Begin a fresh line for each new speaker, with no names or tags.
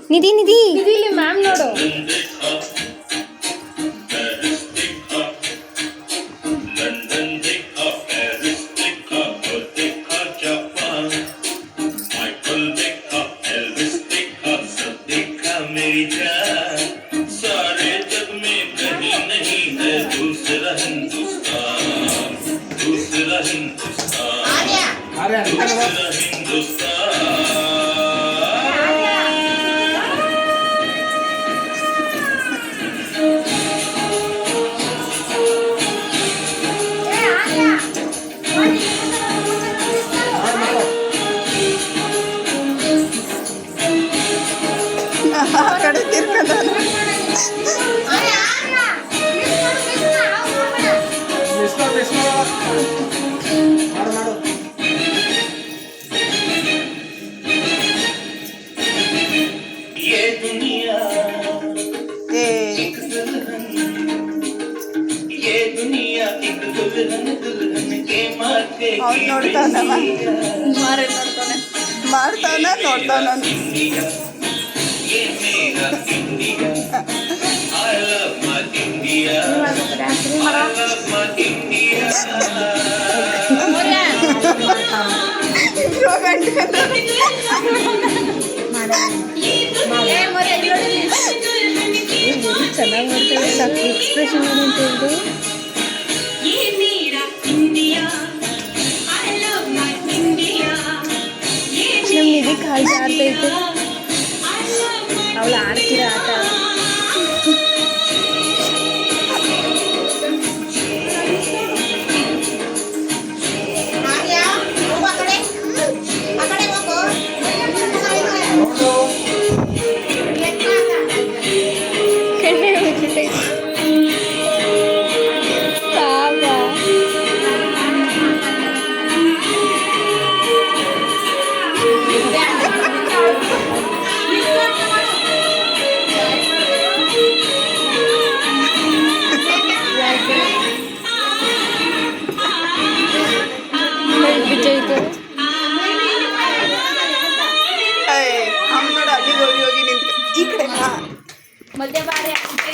ನಿಧಿ ನಿಧಿ
ಇಲ್ಲಿ ಮ್ಯಾಮ್ ನೋಡು.
ಆ ಕಡೆ ತಿರ್ಕದ ಅವ್ನು ನೋಡ್ತಾನವ ಮಾಡ್ತಾನ ನೋಡ್ತಾನ ಚೆನ್ನಾಗಿ ಮಾಡ್ತೇವೆ ಸಾಕು ಎಕ್ಸ್ಪ್ರೆಷನ್ ಏನಂತ ಹೇಳಿದ್ರು ನಮ್ಮ ನಿಧಿ ಕಾಲು ಜಾರ್ತೈತೆ ಅವಳು ಆಡ್ತಿರೋ ಆಟ ಹೋಗಿ ನಿಂತು ಈ ಕಡೆ
ಮಧ್ಯ ಬಾರಿ